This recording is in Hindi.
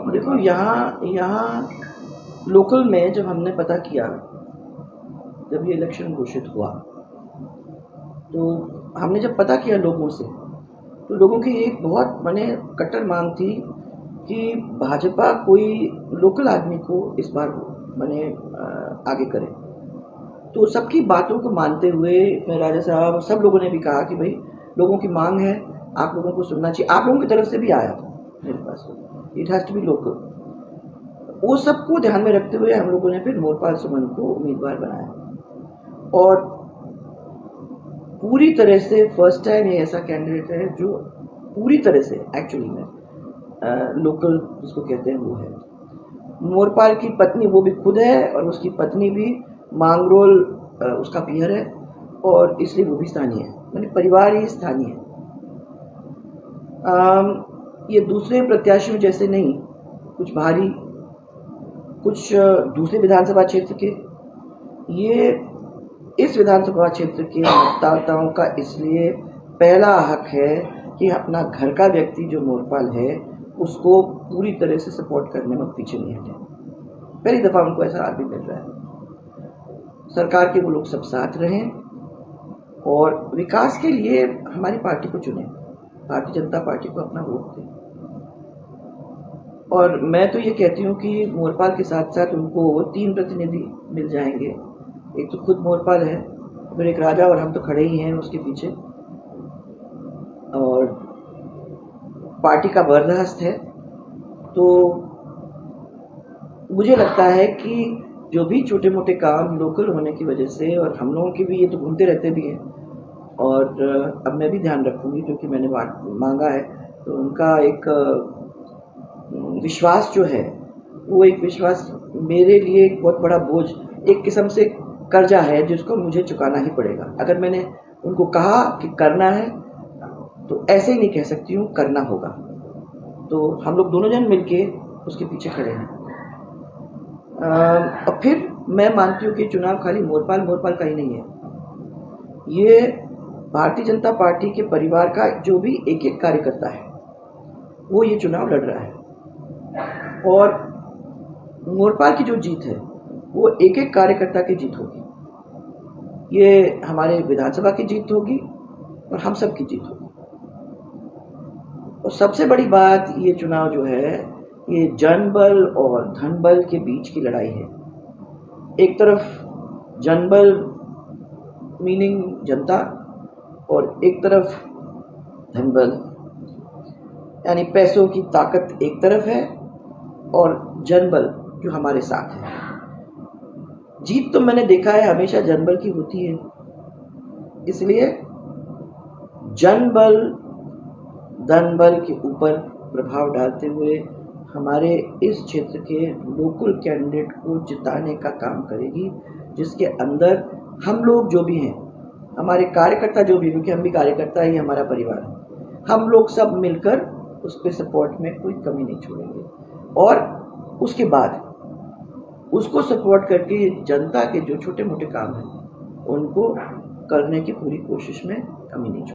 देखो यहाँ लोकल में जब हमने पता किया, जब ये इलेक्शन घोषित हुआ, तो हमने जब पता किया लोगों से, तो लोगों की एक बहुत कट्टर मांग थी कि भाजपा कोई लोकल आदमी को इस बार आगे करे। तो सबकी बातों को मानते हुए राजा साहब सब लोगों ने भी कहा कि भाई लोगों की मांग है, आप लोगों को सुनना चाहिए। आप लोगों की तरफ से भी आया था मेरे पास, it has to be local. वो सबको ध्यान में रखते हुए हम लोगों ने फिर मोरपाल सुमन को उम्मीदवार बनाया, और पूरी तरह से फर्स्ट टाइम ये ऐसा कैंडिडेट है जो पूरी तरह से एक्चुअली में लोकल जिसको कहते हैं वो है। मोरपाल की पत्नी वो भी खुद है, और उसकी पत्नी भी मांगरोल उसका पियर है, और इसलिए वो भी स्थानीय है, परिवार ही स्थानीय है। ये दूसरे प्रत्याशियों जैसे नहीं, कुछ भारी, कुछ दूसरे विधानसभा क्षेत्र के, ये इस विधानसभा क्षेत्र के मतदाताओं का इसलिए पहला हक है कि अपना घर का व्यक्ति जो मोरपाल है उसको पूरी तरह से सपोर्ट करने में पीछे नहीं हटे। पहली दफ़ा उनको ऐसा आदमी मिल रहा है। सरकार के वो लोग सब साथ रहें और विकास के लिए हमारी पार्टी को चुनें, भारतीय जनता पार्टी को अपना वोट दें। और मैं तो ये कहती हूँ कि मोरपाल के साथ साथ उनको 3 प्रतिनिधि मिल जाएंगे। एक तो खुद मोरपाल है, फिर एक राजा, और हम तो खड़े ही हैं उसके पीछे, और पार्टी का बर्दाश्त है। तो मुझे लगता है कि जो भी छोटे मोटे काम लोकल होने की वजह से, और हम लोगों के भी ये तो घूमते रहते भी हैं, और अब मैं भी ध्यान रखूँगी क्योंकि मैंने मांगा है, तो उनका एक विश्वास जो है, वो एक विश्वास मेरे लिए एक बहुत बड़ा बोझ, एक किस्म से कर्जा है जिसको मुझे चुकाना ही पड़ेगा। अगर मैंने उनको कहा कि करना है तो ऐसे ही नहीं कह सकती हूँ, करना होगा। तो हम लोग दोनों जन मिलके उसके पीछे खड़े हैं। और फिर मैं मानती हूँ कि चुनाव खाली मोरपाल का ही नहीं है, ये भारतीय जनता पार्टी के परिवार का जो भी एक एक कार्यकर्ता है वो ये चुनाव लड़ रहा है, और मोरपाल की जो जीत है वो एक एक कार्यकर्ता की जीत होगी। ये हमारे विधानसभा की जीत होगी और हम सब की जीत होगी। और सबसे बड़ी बात, ये चुनाव जो है ये जनबल और धनबल के बीच की लड़ाई है। एक तरफ जनबल मीनिंग जनता, और एक तरफ धनबल यानी पैसों की ताकत एक तरफ है, और जनबल जो हमारे साथ है। जीत तो मैंने देखा है हमेशा जनबल की होती है, इसलिए जनबल धनबल के ऊपर प्रभाव डालते हुए हमारे इस क्षेत्र के लोकल कैंडिडेट को जिताने का काम करेगी, जिसके अंदर हम लोग जो भी हैं, हमारे कार्यकर्ता जो भी, क्योंकि हम भी कार्यकर्ता ही हमारा परिवार है, हम लोग सब मिलकर उस पर सपोर्ट में कोई कमी नहीं छोड़ेंगे, और उसके बाद उसको सपोर्ट करके जनता के जो छोटे मोटे काम हैं उनको करने की पूरी कोशिश में कमी नहीं छोड़ेंगे।